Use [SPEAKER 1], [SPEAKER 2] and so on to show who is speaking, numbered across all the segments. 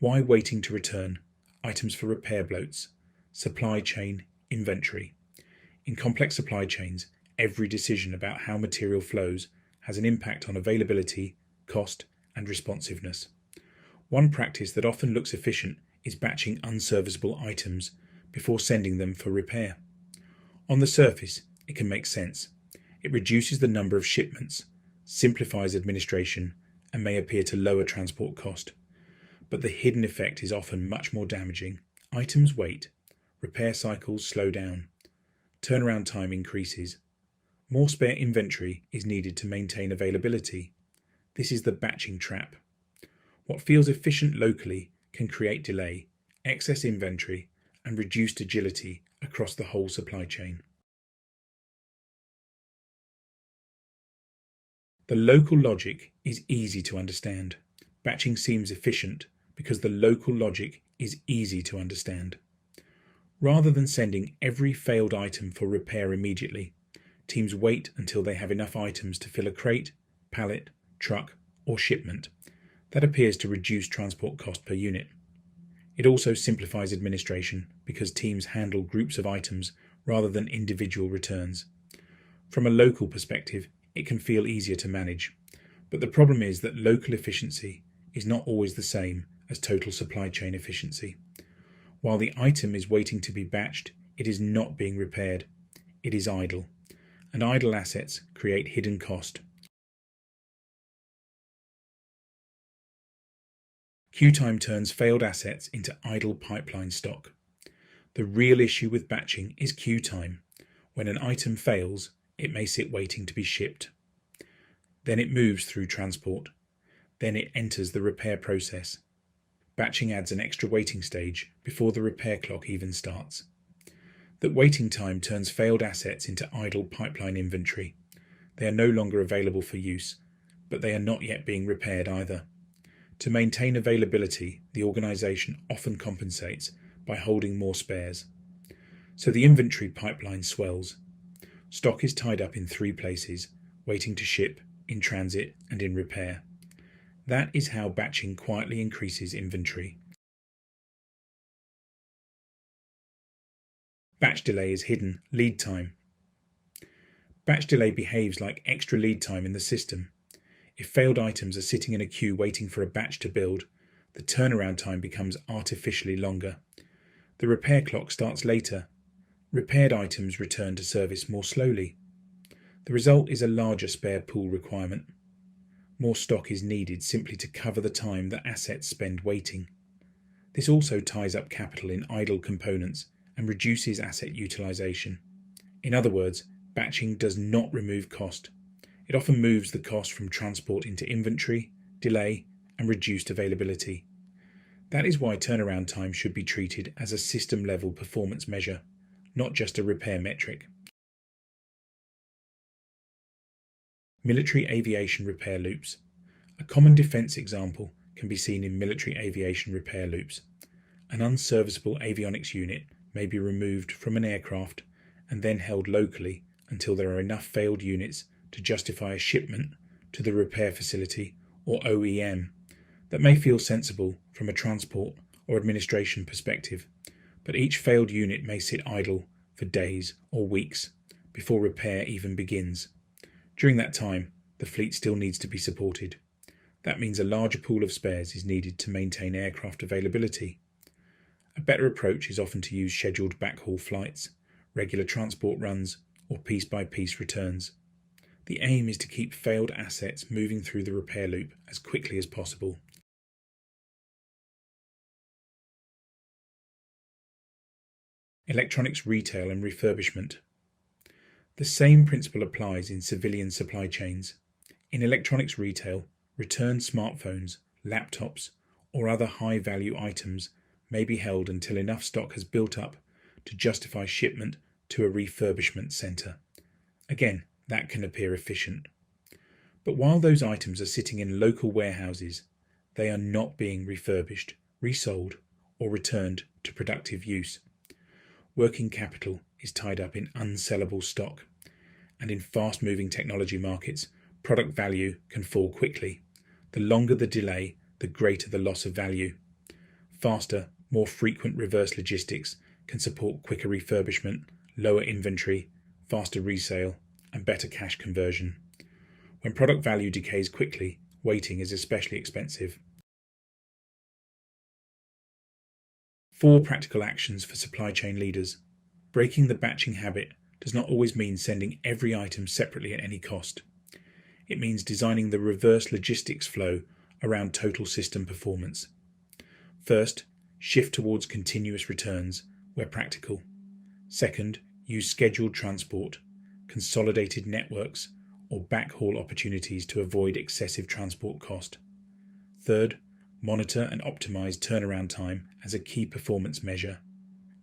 [SPEAKER 1] Why waiting to return? Items for repair bloats. Supply chain inventory. In complex supply chains, every decision about how material flows has an impact on availability, cost, and responsiveness. One practice that often looks efficient is batching unserviceable items before sending them for repair. On the surface, it can make sense. It reduces the number of shipments, simplifies administration, and may appear to lower transport cost. But the hidden effect is often much more damaging. Items wait, repair cycles slow down, turnaround time increases. More spare inventory is needed to maintain availability. This is the batching trap. What feels efficient locally can create delay, excess inventory, and reduced agility across the whole supply chain. The local logic is easy to understand. Batching seems efficient because the local logic is easy to understand. Rather than sending every failed item for repair immediately, teams wait until they have enough items to fill a crate, pallet, truck, or shipment. That appears to reduce transport cost per unit. It also simplifies administration because teams handle groups of items rather than individual returns. From a local perspective, it can feel easier to manage, but the problem is that local efficiency is not always the same as total supply chain efficiency. While the item is waiting to be batched, it is not being repaired. It is idle, and idle assets create hidden cost. Queue time turns failed assets into idle pipeline stock. The real issue with batching is queue time. When an item fails, it may sit waiting to be shipped. Then it moves through transport. Then it enters the repair process. Batching adds an extra waiting stage before the repair clock even starts. That waiting time turns failed assets into idle pipeline inventory. They are no longer available for use, but they are not yet being repaired either. To maintain availability, the organisation often compensates by holding more spares. So the inventory pipeline swells. Stock is tied up in 3 places, waiting to ship, in transit, and in repair. That is how batching quietly increases inventory. Batch delay is hidden lead time. Batch delay behaves like extra lead time in the system. If failed items are sitting in a queue waiting for a batch to build, the turnaround time becomes artificially longer. The repair clock starts later. Repaired items return to service more slowly. The result is a larger spare pool requirement. More stock is needed simply to cover the time that assets spend waiting. This also ties up capital in idle components and reduces asset utilization. In other words, batching does not remove cost. It often moves the cost from transport into inventory, delay, and reduced availability. That is why turnaround time should be treated as a system-level performance measure, not just a repair metric. Military aviation repair loops. A common defence example can be seen in military aviation repair loops. An unserviceable avionics unit may be removed from an aircraft and then held locally until there are enough failed units to justify a shipment to the repair facility or OEM. That may feel sensible from a transport or administration perspective, but each failed unit may sit idle for days or weeks before repair even begins. During that time, the fleet still needs to be supported. That means a larger pool of spares is needed to maintain aircraft availability. A better approach is often to use scheduled backhaul flights, regular transport runs, or piece-by-piece returns. The aim is to keep failed assets moving through the repair loop as quickly as possible. Electronics retail and refurbishment. The same principle applies in civilian supply chains. In electronics retail, returned smartphones, laptops, or other high-value items may be held until enough stock has built up to justify shipment to a refurbishment centre. Again, that can appear efficient. But while those items are sitting in local warehouses, they are not being refurbished, resold, or returned to productive use. Working capital is tied up in unsellable stock, and in fast-moving technology markets, product value can fall quickly. The longer the delay, the greater the loss of value. Faster, more frequent reverse logistics can support quicker refurbishment, lower inventory, faster resale, and better cash conversion. When product value decays quickly, waiting is especially expensive. 4 practical actions for supply chain leaders. Breaking the batching habit does not always mean sending every item separately at any cost. It means designing the reverse logistics flow around total system performance. First, shift towards continuous returns where practical. Second, use scheduled transport, consolidated networks, or backhaul opportunities to avoid excessive transport cost. Third, monitor and optimize turnaround time as a key performance measure.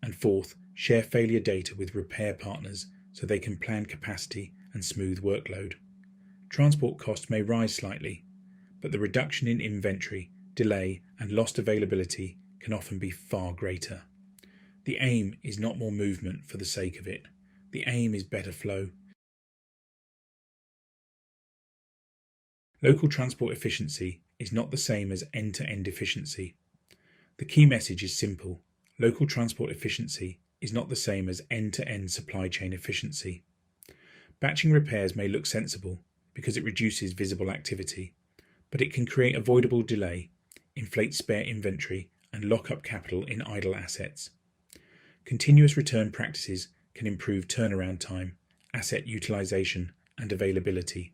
[SPEAKER 1] And fourth, share failure data with repair partners so they can plan capacity and smooth workload. Transport costs may rise slightly, but the reduction in inventory, delay, and lost availability can often be far greater. The aim is not more movement for the sake of it. The aim is better flow. Local transport efficiency is not the same as end-to-end efficiency. The key message is simple. Local transport efficiency is not the same as end-to-end supply chain efficiency. Batching repairs may look sensible because it reduces visible activity, but it can create avoidable delay, inflate spare inventory, and lock up capital in idle assets. Continuous return practices can improve turnaround time, asset utilization, and availability.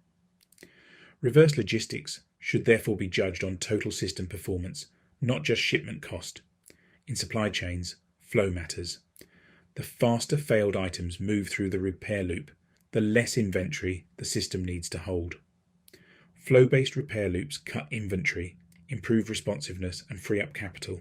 [SPEAKER 1] Reverse logistics should therefore be judged on total system performance, not just shipment cost. In supply chains, flow matters. The faster failed items move through the repair loop, the less inventory the system needs to hold. Flow-based repair loops cut inventory, improve responsiveness, and free up capital.